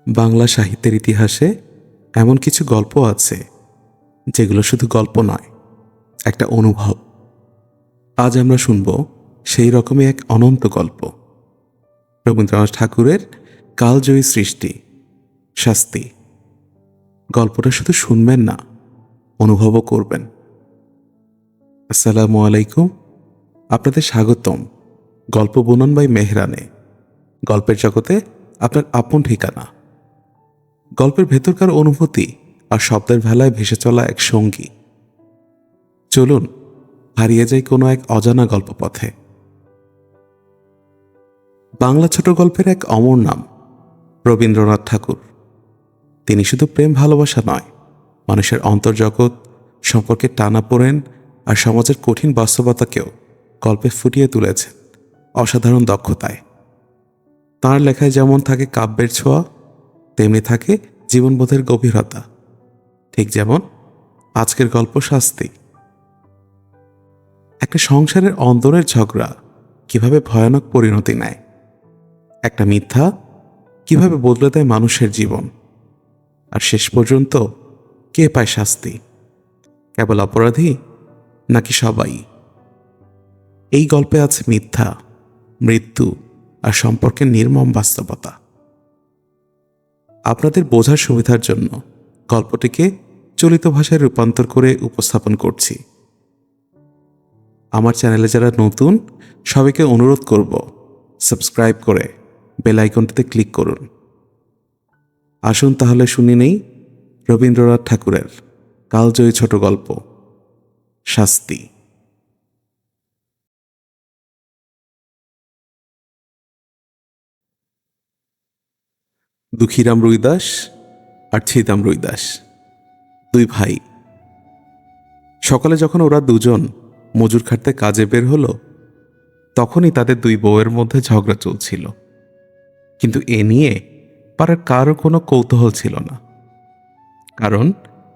বাংলা সাহিত্যের ইতিহাসে এমন কিছু গল্প আছে যেগুলো শুধু গল্প নয়, একটা অনুভব। আজ আমরা শুনব সেই রকমই এক অনন্ত গল্প, রবীন্দ্রনাথ ঠাকুরের কালজয়ী সৃষ্টি শাস্তি। গল্পটা শুধু শুনবেন না, অনুভবও করবেন। আসসালামু আলাইকুম, আপনাদের স্বাগতম গল্প বুনন বাই মেহরানে। গল্পের জগতে আপনার আপন ঠিকানা। গল্পের ভেতরকার অনুভূতি আর শব্দের ভেলায় ভেসে চলা এক সঙ্গী। চলুন হারিয়ে যাই কোনো এক অজানা গল্প পথে। বাংলা ছোট গল্পের এক অমর নাম রবীন্দ্রনাথ ঠাকুর। তিনি শুধু প্রেম ভালোবাসা নয়, মানুষের অন্তর্জগৎ সম্পর্কে টানাপোড়েন আর সমাজের কঠিন বাস্তবতাকেও গল্পে ফুটিয়ে তুলেছেন অসাধারণ দক্ষতায়। তাঁর লেখায় যেমন থাকে কাব্যের ছোঁয়া, তেমনি থাকে জীবনবোধের গভীরতা। ঠিক যেমন আজকের গল্প শাস্তি। একটা সংসারের অন্দরের ঝগড়া কিভাবে ভয়ানক পরিণতি নেয়, একটা মিথ্যা কিভাবে বদলে দেয় মানুষের জীবন, আর শেষ পর্যন্ত কে পায় শাস্তি, কেবল অপরাধী নাকি সবাই? এই গল্পে আছে মিথ্যা, মৃত্যু আর সম্পর্কের নির্মম বাস্তবতা। আপনাদের বোঝার সুবিধার জন্য গল্পটিকে চলিত ভাষায় রূপান্তর করে উপস্থাপন করছি। আমার চ্যানেলে যারা নতুন, সবাইকে অনুরোধ করব সাবস্ক্রাইব করে বেল আইকনটিতে ক্লিক করুন। আসুন তাহলে শুনি নেই রবীন্দ্রনাথ ঠাকুরের কালজয়ী ছোট গল্প শাস্তি। দুঃখীরাম রুইদাস আর ছিদাম রুইদাস দুই ভাই। সকালে যখন ওরা দুজন মজুর খাটতে কাজে বের হলো, তখনই তাদের দুই বউয়ের মধ্যে ঝগড়া চলছিল। কিন্তু এ নিয়ে পাড়ার কারো কোনো কৌতূহল ছিল না, কারণ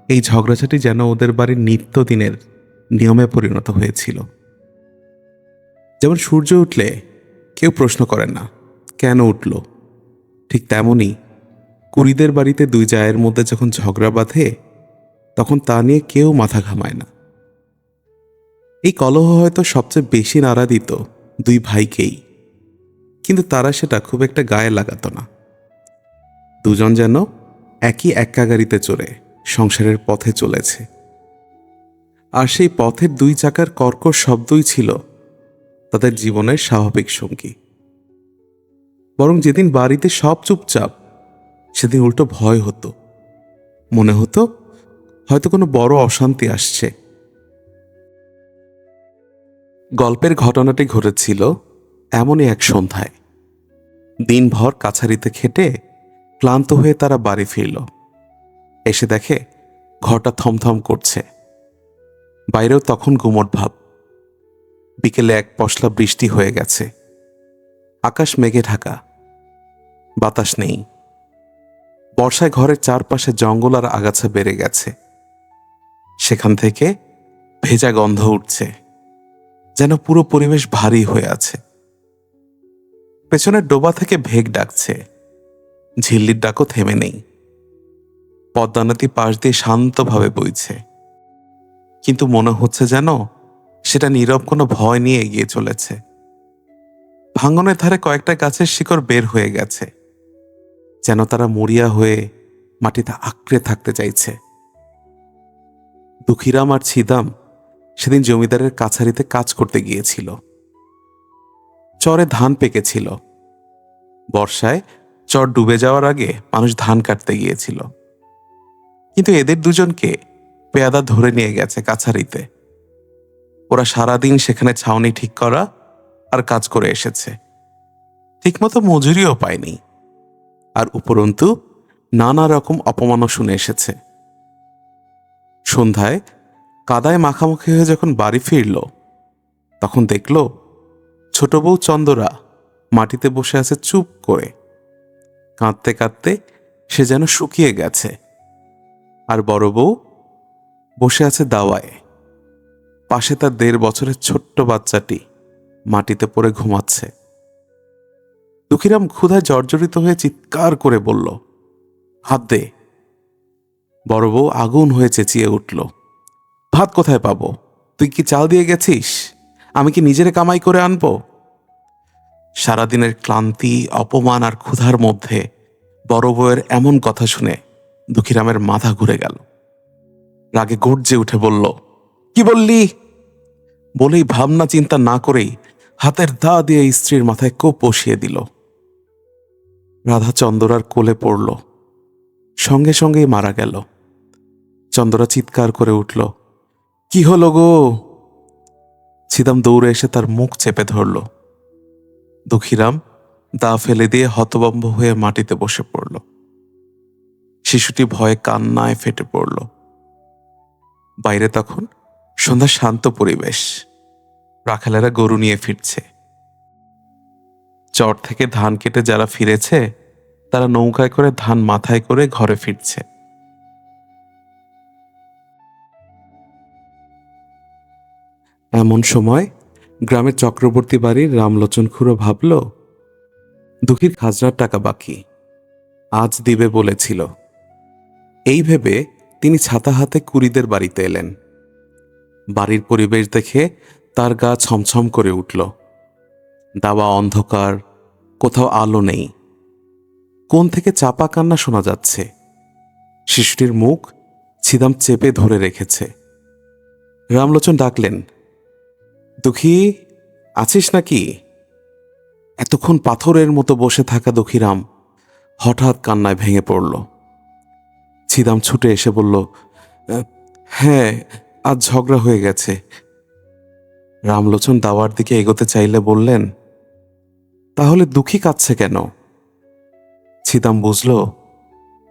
এই ঝগড়াঝাটি যেন ওদের বাড়ির নিত্যদিনের নিয়মে পরিণত হয়েছিল। যেমন সূর্য উঠলে কেউ প্রশ্ন করে না কেন উঠল, ঠিক তেমনই কুড়িদের বাড়িতে দুই জায়ের মধ্যে যখন ঝগড়া বাঁধে, তখন তা নিয়ে কেউ মাথা ঘামায় না। এই কলহ হয়তো সবচেয়ে বেশি নাড়া দিত দুই ভাইকেই, কিন্তু তারা সেটা খুব একটা গায়ে লাগাতো না। দুজন যেন একই এক্কা গাড়িতে চড়ে সংসারের পথে চলেছে, আর সেই পথের দুই চাকার কর্কশ শব্দই ছিল তাদের জীবনের স্বাভাবিক সঙ্গী। বরং যেদিন বাড়িতে সব চুপচাপ, সেদিন উল্টো ভয় হতো। মনে হতো হয়তো কোনো বড় অশান্তি আসছে। গল্পের ঘটনাটি ঘটেছিল এমনই এক সন্ধ্যায়। দিনভর কাছারিতে খেটে ক্লান্ত হয়ে তারা বাড়ি ফিরল। এসে দেখে ঘরটা থমথম করছে, বাইরেও তখন গুমট ভাব। বিকেলে এক পশলা বৃষ্টি হয়ে গেছে, আকাশ মেঘে ঢাকা, বাতাস নেই। বর্ষায় ঘরের চারপাশে জঙ্গল আর আগাছা বেড়ে গেছে, সেখান থেকে ভেজা গন্ধ উঠছে, যেন পুরো পরিবেশ ভারী হয়ে আছে। পেছনের ডোবা থেকে ভেগ ডাকছে, ঝিল্লির ডাকও থেমে নেই। পদ্মা নদী পাশ দিয়ে শান্তভাবে বইছে, কিন্তু মনে হচ্ছে যেন সেটা নীরব কোনো ভয় নিয়ে এগিয়ে চলেছে। ভাঙনের ধারে কয়েকটা গাছের শিকড় বের হয়ে গেছে, যেন তারা মরিয়া হয়ে মাটিতে আঁকড়ে থাকতে চাইছে। দুঃখীরাম আর ছিদাম সেদিন জমিদারের কাছারিতে কাজ করতে গিয়েছিল। চরে ধান পেকেছিল। বর্ষায় চর ডুবে যাওয়ার আগে মানুষ ধান কাটতে গিয়েছিল, কিন্তু এদের দুজনকে পেয়াদা ধরে নিয়ে গেছে কাছারিতে। ওরা সারাদিন সেখানে ছাউনি ঠিক করা আর কাজ করে এসেছে, ঠিকমতো মজুরিও পায়নি, আর উপরন্তু নানা রকম অপমানও শুনে এসেছে। সন্ধ্যায় কাদায় মাখামাখি হয়ে যখন বাড়ি ফিরল, তখন দেখল ছোট বউ চন্দরা মাটিতে বসে আছে চুপ করে। কাঁদতে কাঁদতে সে যেন শুকিয়ে গেছে। আর বড় বউ বসে আছে দাওয়ায়, পাশে তার 1.5 বছরের ছোট্ট বাচ্চাটি মাটিতে পড়ে ঘুমাচ্ছে। দুঃখীরাম ক্ষুধায় জর্জরিত হয়ে চিৎকার করে বলল, ভাত দে। বড় বউ আগুন হয়ে চেঁচিয়ে উঠল, ভাত কোথায় পাবো? তুই কি চাল দিয়ে গেছিস? আমি কি নিজেরে কামাই করে আনবো? সারাদিনের ক্লান্তি, অপমান আর ক্ষুধার মধ্যে বড় বউয়ের এমন কথা শুনে দুঃখীরামের মাথা ঘুরে গেল। রাগে গর্জে উঠে বলল, কি বললি? বলেই ভাবনা চিন্তা না করেই হাতের দা দিয়ে স্ত্রীর মাথায় কোপ বসিয়ে দিল। রাধা চন্দরার কোলে পড়ল, সঙ্গে সঙ্গেই মারা গেল। চন্দরা চিৎকার করে উঠল, কি হলো গো? ছিদাম দৌড়ে এসে তার মুখ চেপে ধরল। দুঃখীরাম দা ফেলে দিয়ে হতভম্ব হয়ে মাটিতে বসে পড়ল। শিশুটি ভয়ে কান্নায় ফেটে পড়ল। বাইরে তখন সন্ধ্যা শান্ত পরিবেশ। রাখালেরা গরু নিয়ে ফিরছে। চর থেকে ধান কেটে যারা ফিরেছে তারা নৌকায় করে ধান মাথায় করে ঘরে ফিরছে। এমন সময় গ্রামের চক্রবর্তী বাড়ির রামলোচন খুড়ো ভাবল, দুঃখীর খাজনার টাকা বাকি, আজ দিবে বলেছিল। এই ভেবে তিনি ছাতা হাতে কুড়িদের বাড়িতে এলেন। বাড়ির পরিবেশ দেখে তার গা ছমছম করে উঠল। দাওয়া অন্ধকার, কোথাও আলো নেই। কোণ থেকে চাপা কান্না শোনা যাচ্ছে। শিশুটির মুখ ছিদাম চেপে ধরে রেখেছে। রামলোচন ডাকলেন, দুঃখী, আছিস নাকি? এতক্ষণ পাথরের মতো বসে থাকা দুঃখীরাম হঠাৎ কান্নায় ভেঙে পড়ল। ছিদাম ছুটে এসে বলল, হ্যাঁ, আজ ঝগড়া হয়ে গেছে। রামলোচন দাওয়ার দিকে এগোতে চাইলে বললেন, তাহলে দুঃখী কাঁদছে কেন? ছিদাম বুঝল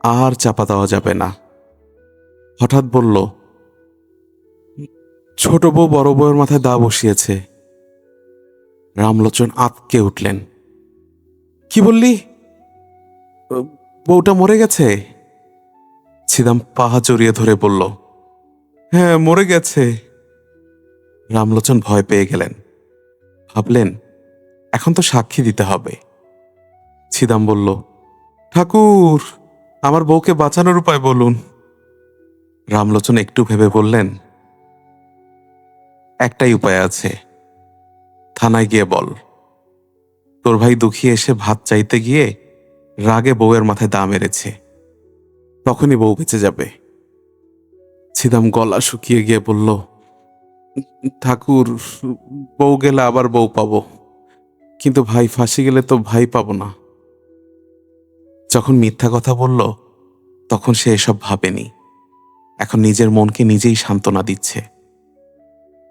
আর চাপা দেওয়া যাবে না। হঠাৎ বলল, ছোট বউ বড় বউয়ের মাথায় দা বসিয়েছে। রামলোচন আঁতকে উঠলেন, কি বললি? বউটা মরে গেছে? ছিদাম পাহা জড়িয়ে ধরে বলল, হ্যাঁ, মরে গেছে। রামলোচন ভয় পেয়ে গেলেন। ভাবলেন, এখন তো সাক্ষী দিতে হবে। ছিদাম বলল, ঠাকুর, আমার বউকে বাঁচানোর উপায় বলুন। রামলোচন একটু ভেবে বললেন, একটাই উপায় আছে, থানায় গিয়ে বল তোর ভাই দুঃখী এসে ভাত চাইতে গিয়ে রাগে বউয়ের মাথায় দা মেরেছে, তখনই বউ বেঁচে যাবে। ছিদাম গলা শুকিয়ে গিয়ে বলল, ঠাকুর, বউ গেলে আবার বউ পাবো, কিন্তু ভাই ফাঁসি গেলে তো ভাই পাবো না। যখন মিথ্যা কথা বলল তখন সে এসব ভাবেনি, এখন নিজের মনকে নিজেই সান্ত্বনা দিচ্ছে।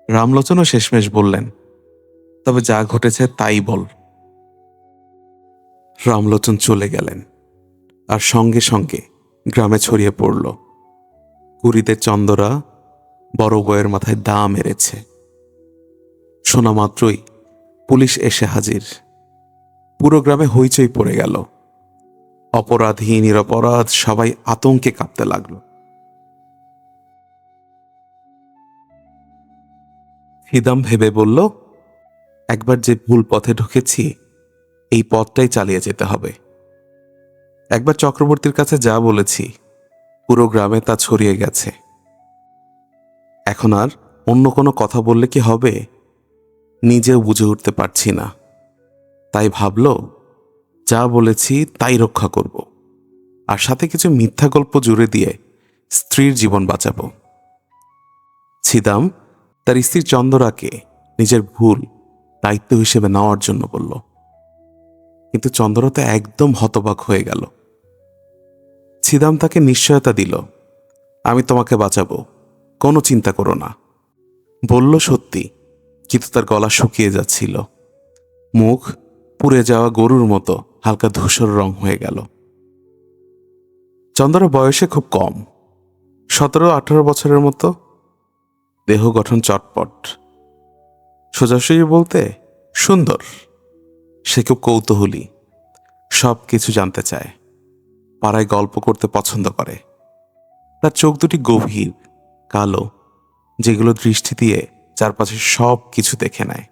রামলোচনও শেষমেশ বললেন, তবে যা ঘটেছে তাই বল। রামলোচন চলে গেলেন, আর সঙ্গে সঙ্গে গ্রামে ছড়িয়ে পড়ল, কুড়িদের চন্দরা বড় বউয়ের মাথায় দা মেরেছে। শোনা মাত্রই পুলিশ এসে হাজির। পুরো গ্রামে হইচই পড়ে গেল। অপরাধী নিরপরাধ সবাই আতঙ্কে কাঁপতে লাগল। হিদাম ভেবে বলল, একবার যে ভুল পথে ঢুকেছি, এই পথটাই চালিয়ে যেতে হবে। একবার চক্রবর্তীর কাছে যা বলেছি পুরো গ্রামে তা ছড়িয়ে গেছে। এখন আর অন্য কোনো কথা বললে কি হবে? নিজেও বুঝে উঠতে পারছি না। তাই ভাবল, যা বলেছি তাই রক্ষা করব, আর সাথে কিছু মিথ্যা গল্প জুড়ে দিয়ে স্ত্রীর জীবন বাঁচাবো। ছিদাম তার স্ত্রী চন্দরাকে নিজের ভুল দায়িত্ব হিসেবে নেওয়ার জন্য বলল, কিন্তু চন্দরা তো একদম হতবাক হয়ে গেল। ছিদাম তাকে নিশ্চয়তা দিল, আমি তোমাকে বাঁচাবো, কোনো চিন্তা করো না। বলল সত্যি, কিন্তু তার গলা শুকিয়ে যাচ্ছিল। মুখ পুড়ে যাওয়া গরুর মতো হালকা ধূসর রং হয়ে গেল। চন্দরা বয়সে খুব কম, 17-18 বছরের মতো। দেহ গঠন চটপট, সোজাসুজি বলতে সুন্দর। সে খুব কৌতূহলী, সব কিছু জানতে চায়, পাড়ায় গল্প করতে পছন্দ করে। তার চোখ দুটি গভীর কালো, যেগুলো দৃষ্টি দিয়ে চারপাশে সব কিছু দেখে নেয়।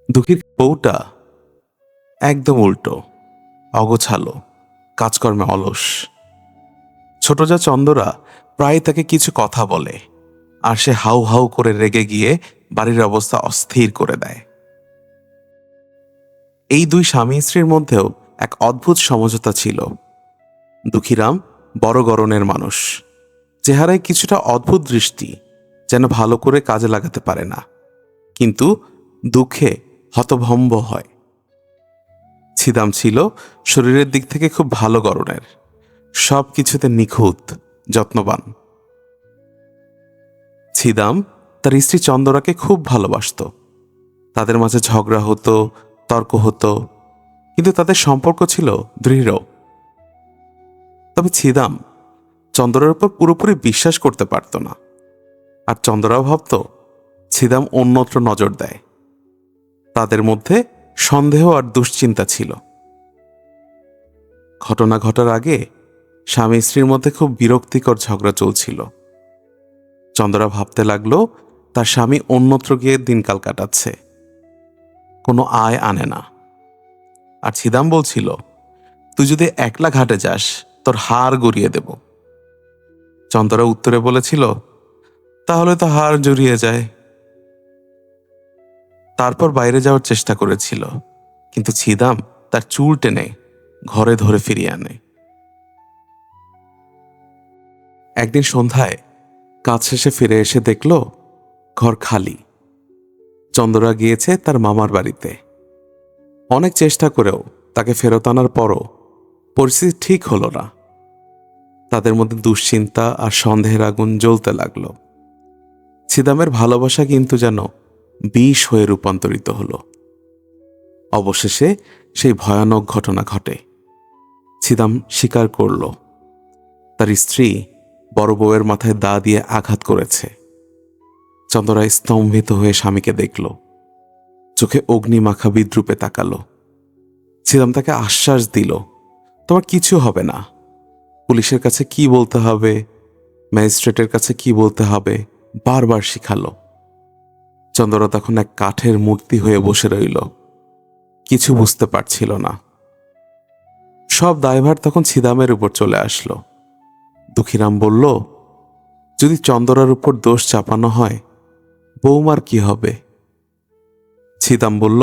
দুঃখীর বউটা একদম উল্টো, অগোছালো, কাজকর্মে অলস। ছোট যা চন্দরা প্রায় তাকে কিছু কথা বলে, আর সে হাউ হাউ করে রেগে গিয়ে বাড়ির অবস্থা অস্থির করে দেয়। এই দুই স্বামী স্ত্রীর মধ্যেও এক অদ্ভুত সমঝোতা ছিল। দুঃখীরাম বড় গরনের মানুষ, চেহারায় কিছুটা অদ্ভুত দৃষ্টি, যেন ভালো করে কাজে লাগাতে পারে না, কিন্তু দুঃখে হতভম্ব হয়। ছিদাম ছিল শরীরের দিক থেকে খুব ভালো গড়নের, সব কিছুতে নিখুঁত, যত্নবান। ছিদাম তার স্ত্রী চন্দরাকে খুব ভালোবাসত। তাদের মাঝে ঝগড়া হতো, তর্ক হতো, কিন্তু তাদের সম্পর্ক ছিল দৃঢ়। তবে ছিদাম চন্দরার উপর পুরোপুরি বিশ্বাস করতে পারত না, আর চন্দরাও ভাবত ছিদাম অন্যত্র নজর দেয়। তাদের মধ্যে সন্দেহ আর দুশ্চিন্তা ছিল। ঘটনা ঘটার আগে স্বামী স্ত্রীর মধ্যে খুব বিরক্তিকর ঝগড়া চলছিল। চন্দরা ভাবতে লাগলো তার স্বামী অন্যত্র গিয়ে দিনকাল কাটাচ্ছে, কোনো আয় আনে না। আর ছিদাম বলছিল, তুই যদি একলা ঘাটে যাস তোর হাড় গড়িয়ে দেব। চন্দরা উত্তরে বলেছিল, তাহলে তো হাড় জড়িয়ে যায়। তারপর বাইরে যাওয়ার চেষ্টা করেছিল, কিন্তু ছিদাম তার চুল টেনে ঘরে ধরে ফিরিয়ে আনে। একদিন সন্ধ্যায় কাজ শেষে ফিরে এসে দেখল ঘর খালি। চন্দরা গিয়েছে তার মামার বাড়িতে। অনেক চেষ্টা করেও তাকে ফেরত আনার পরও পরিস্থিতি ঠিক হলো না। তাদের মধ্যে দুশ্চিন্তা আর সন্দেহের আগুন জ্বলতে লাগল। ছিদামের ভালোবাসা কিন্তু যেন বিষ হয়ে রূপান্তরিত হলো। অবশেষে সেই ভয়ানক ঘটনা ঘটে। ছিদাম স্বীকার করল তার স্ত্রী বড় বউয়ের মাথায় দা দিয়ে আঘাত করেছে। চন্দরা স্তম্ভিত হয়ে স্বামীকে দেখল, চোখে অগ্নিমাখা বিদ্রুপে তাকালো। ছিদাম তাকে আশ্বাস দিল, তোমার কিছু হবে না। পুলিশের কাছে কি বলতে হবে, ম্যাজিস্ট্রেটের কাছে কি বলতে হবে বারবার শিখালো। চন্দরা তখন এক কাঠের মূর্তি হয়ে বসে রইল, কিছু বুঝতে পারছিল না। সব দায়ভার তখন ছিদামের উপর চলে আসলো। দুঃখীরাম বলল, যদি চন্দরার উপর দোষ চাপানো হয় বৌমার কি হবে? ছিদাম বলল,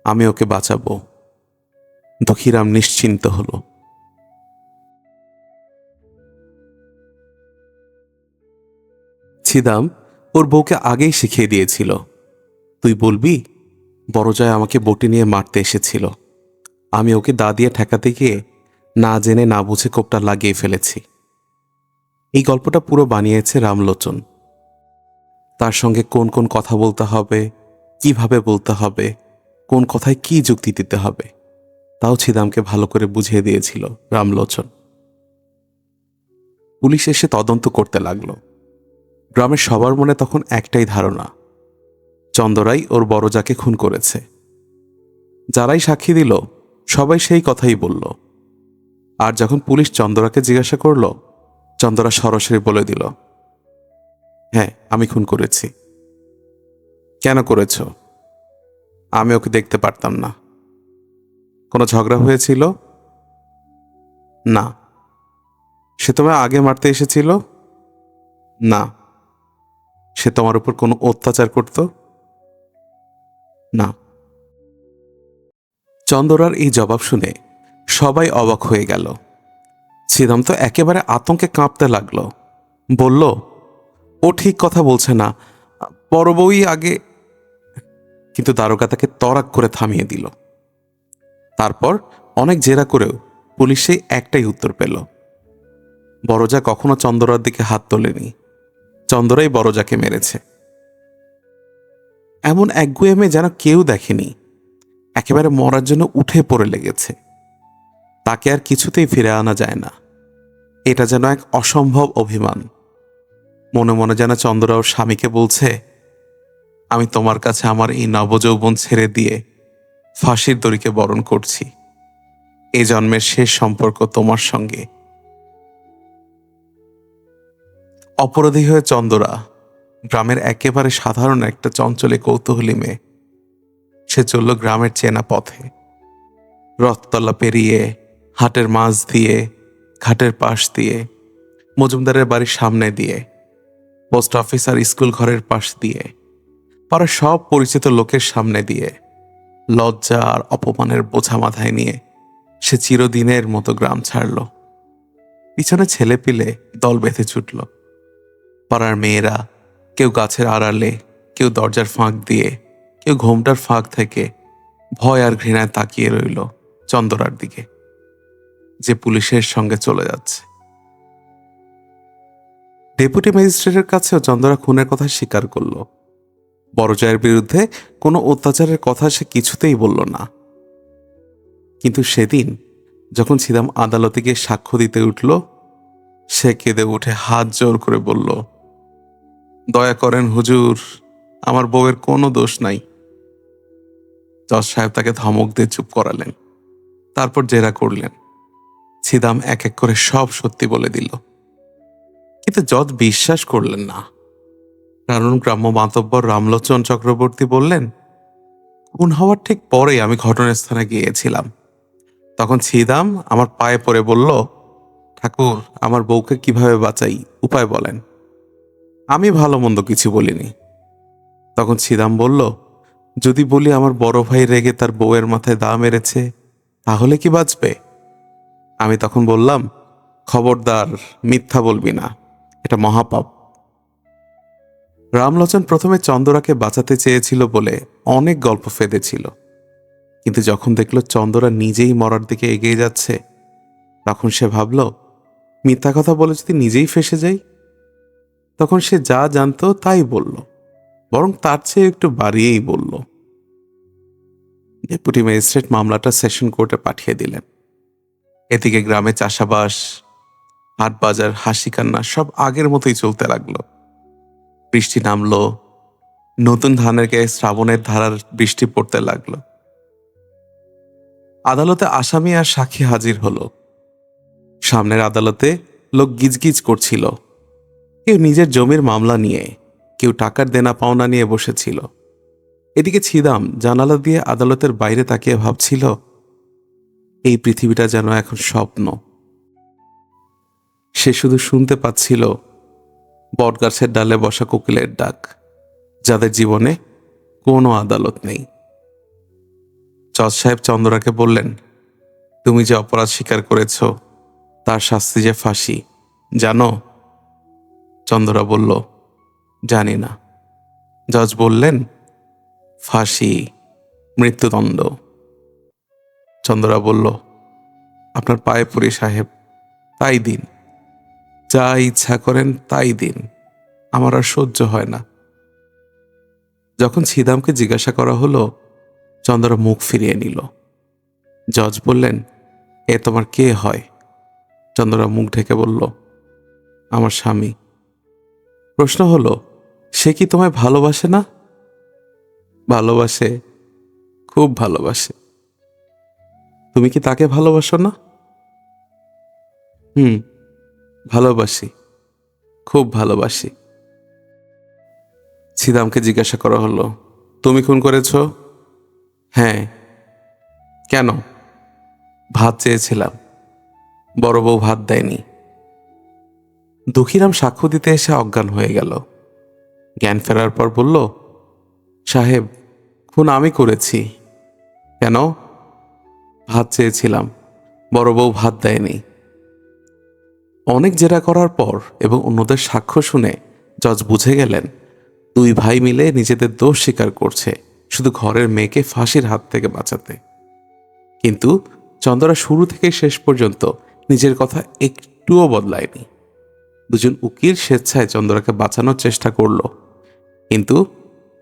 আমি ওকে বাঁচাবো। দুঃখীরাম নিশ্চিন্ত হল। ছিদাম ওর বউকে আগেই শিখিয়ে দিয়েছিল, তুই বলবি বড়জয় আমাকে বটি নিয়ে মারতে এসেছিল, আমি ওকে দা দিয়ে ঠেকাতে গিয়ে না জেনে না বুঝে কোপটা লাগিয়ে ফেলেছি। এই গল্পটা পুরো বানিয়েছে রামলোচন। তার সঙ্গে কোন কোন কথা বলতে হবে, কিভাবে বলতে হবে, কোন কথায় কি যুক্তি দিতে হবে, তাও ছিদামকে ভালো করে বুঝিয়ে দিয়েছিল রামলোচন। পুলিশ এসে তদন্ত করতে লাগলো। গ্রামের সবার মনে তখন একটাই ধারণা, চন্দরাই ওর বড়জাকে খুন করেছে। যারাই সাক্ষী দিল সবাই সেই কথাই বলল। আর যখন পুলিশ চন্দরাকে জিজ্ঞাসা করল, চন্দরা সরাসরি বলে দিল, হ্যাঁ আমি খুন করেছি। কেন করেছ? আমি ওকে দেখতে পারতাম না। কোনো ঝগড়া হয়েছিল? না। সে তোমায় আগে মারতে এসেছিল? না। সে তোমার উপর কোনো অত্যাচার করত? না। চন্দরার এই জবাব শুনে সবাই অবাক হয়ে গেল। ছিদাম তো একেবারে আতঙ্কে কাঁপতে লাগলো। বলল, ও ঠিক কথা বলছে না, বড় বউই আগে। কিন্তু দারোগা তাকে তড়াক করে থামিয়ে দিল। তারপর অনেক জেরা করেও পুলিশ সেই একটাই উত্তর পেল, বড়জা কখনো চন্দরার দিকে হাত তোলেনি, চন্দরাই বড়জাকে মেরেছে। এমন একগুঁয়েমে যেন কেউ দেখেনি, একেবারে মরার জন্য উঠে পড়ে লেগেছে। তাকে আর কিছুতেই ফিরে আনা যায় না। এটা যেন এক অসম্ভব অভিমান। মনে মনে যেন চন্দরা ওর স্বামীকে বলছে, আমি তোমার কাছে আমার এই নবযৌবন ছেড়ে দিয়ে ফাঁসির দড়িকে বরণ করছি। এ জন্মের শেষ সম্পর্ক তোমার সঙ্গে। অপরাধী হয়ে চন্দরা, গ্রামের একেবারে সাধারণ একটা চঞ্চলে কৌতূহলী মেয়ে, সে চলল গ্রামের চেনা পথে। রথতলা পেরিয়ে, হাটের মাঝ দিয়ে, ঘাটের পাশ দিয়ে, মজুমদারের বাড়ির সামনে দিয়ে, পোস্ট অফিস আর স্কুল ঘরের পাশ দিয়ে, পাড়ার সব পরিচিত লোকের সামনে দিয়ে, লজ্জা আর অপমানের বোঝা মাথায় নিয়ে সে চিরদিনের মতো গ্রাম ছাড়ল। পিছনে ছেলেপিলে দল বেঁধে ছুটল। পাড়ার মেয়েরা কেউ গাছের আড়ালে, কেউ দরজার ফাঁক দিয়ে, কেউ ঘোমটার ফাঁক থেকে ভয় আর ঘৃণায় তাকিয়ে রইল চন্দরার দিকে, যে পুলিশের সঙ্গে চলে যাচ্ছে। ডেপুটি ম্যাজিস্ট্রেটের কাছেও চন্দরা খুনের কথা স্বীকার করল। বড়জয়ের বিরুদ্ধে কোনো অত্যাচারের কথা সে কিছুতেই বলল না। কিন্তু সেদিন যখন ছিদাম আদালতে গিয়ে সাক্ষ্য দিতে উঠল, সে কেঁদে উঠে হাত জোর করে বলল, দয়া করেন হুজুর, আমার বউয়ের কোনো দোষ নাই। জজ সাহেব তাকে ধমক দিয়ে চুপ করালেন। তারপর জেরা করলেন। ছিদাম এক এক করে সব সত্যি বলে দিল। কিন্তু জজ বিশ্বাস করলেন না। কারণ গ্রাম্য মাতব্বর রামলোচন চক্রবর্তী বললেন, খুন হওয়ার ঠিক পরেই আমি ঘটনাস্থানে গিয়েছিলাম। তখন ছিদাম আমার পায়ে পড়ে বলল, ঠাকুর, আমার বউকে কিভাবে বাঁচাই, উপায় বলেন। আমি ভালো মন্দ কিছু বলিনি। তখন ছিদাম বলল, যদি বলি আমার বড় ভাই রেগে তার বউয়ের মাথায় দা মেরেছে, তাহলে কি বাঁচবে? আমি তখন বললাম, খবরদার, মিথ্যা বলবি না, এটা মহাপাপ। রামলোচন প্রথমে চন্দরাকে বাঁচাতে চেয়েছিল বলে অনেক গল্প ফেঁদেছিল, কিন্তু যখন দেখল চন্দরা নিজেই মরার দিকে এগিয়ে যাচ্ছে, তখন সে ভাবল, মিথ্যা কথা বলে যদি নিজেই ফেঁসে যাই। তখন সে যা জানতো তাই বলল, বরং তার চেয়ে একটু বাড়িয়েই বলল। ডেপুটি ম্যাজিস্ট্রেট মামলাটা সেশন কোর্টে পাঠিয়ে দিলেন। এদিকে গ্রামে চাষাবাস, হাট বাজার, হাসি কান্না সব আগের মতোই চলতে লাগলো। বৃষ্টি নামলো, নতুন ধানের গায়ে শ্রাবণের ধারার বৃষ্টি পড়তে লাগলো। আদালতে আসামি আর সাক্ষী হাজির হলো। সামনের আদালতে লোক গিজগিজ করছিল। কেউ নিজের জমির মামলা নিয়ে, কেউ টাকার দেনা পাওনা নিয়ে বসেছিল। এদিকে ছিদাম জানালা দিয়ে আদালতের বাইরে তাকিয়ে ভাবছিল, এই পৃথিবীটা যেন এখন স্বপ্ন। সে শুধু শুনতে পাচ্ছিল বটগাছের ডালে বসা কোকিলের ডাক, যাদের জীবনে কোনো আদালত নেই। জজ সাহেব চন্দরাকে বললেন, তুমি যে অপরাধ স্বীকার করেছ, তার শাস্তি যে ফাঁসি, জানো? চন্দরা বলল, জানি না। জজ বললেন, ফাঁসি, মৃত্যুদণ্ড। চন্দরা বলল, আপনার পায়ে পড়ি সাহেব, তাই দিন, যা ইচ্ছা করেন তাই দিন, আমার আর সহ্য হয় না। যখন ছিদামকে জিজ্ঞাসা করা হলো, চন্দরা মুখ ফিরিয়ে নিল। জজ বললেন, এ তোমার কে হয়? চন্দরা মুখ ঢেকে বলল, আমার স্বামী। প্রশ্ন হলো, সে কি তোমায় ভালোবাসে না? ভালোবাসে, খুব ভালোবাসে। তুমি কি তাকে ভালোবাসো না? ভালোবাসি, খুব ভালোবাসি। ছিদামকে জিজ্ঞাসা করা হলো, তুমি খুন করেছ? হ্যাঁ। কেন? ভাত চেয়েছিলাম, বড় বউ ভাত দেয়নি। দুঃখীরাম সাক্ষ্য দিতে এসে অজ্ঞান হয়ে গেল। জ্ঞান ফেরার পর বলল, সাহেব, খুন আমি করেছি। কেন? ভাত চেয়েছিলাম, বড় বউ ভাত দেয়নি। অনেক জেরা করার পর এবং অন্যদের সাক্ষ্য শুনে জজ বুঝে গেলেন, দুই ভাই মিলে নিজেদের দোষ স্বীকার করছে শুধু ঘরের মেয়েকে ফাঁসির হাত থেকে বাঁচাতে। কিন্তু চন্দরা শুরু থেকে শেষ পর্যন্ত নিজের কথা একটুও বদলায়নি। দুজন উকিল স্বেচ্ছায় চন্দরাকে বাঁচানোর চেষ্টা করল, কিন্তু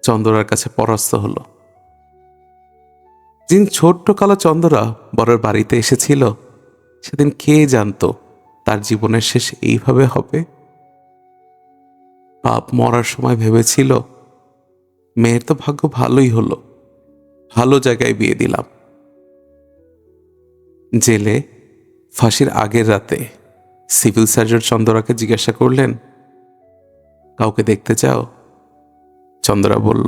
চন্দরার কাছে পরাস্ত হলো। যিন ছোট্ট কালো চন্দরা বরের বাড়িতে এসেছিল, সেদিন কে জানতো তার জীবনের শেষ এইভাবে হবে? বাপ মরার সময় ভেবেছিল, মেয়ের তো ভাগ্য ভালোই হলো, ভালো জায়গায় বিয়ে দিলাম। জেলে ফাঁসির আগের রাতে সিভিল সার্জন চন্দরাকে জিজ্ঞাসা করলেন, কাউকে দেখতে চাও? চন্দরা বলল,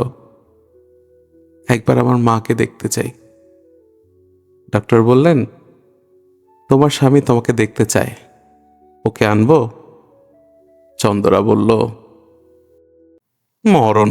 একবার আমার মাকে দেখতে চাই। ডাক্তার বললেন, তোমার স্বামী তোমাকে দেখতে চায়, ওকে আনবো? চন্দরা বলল, মরণ,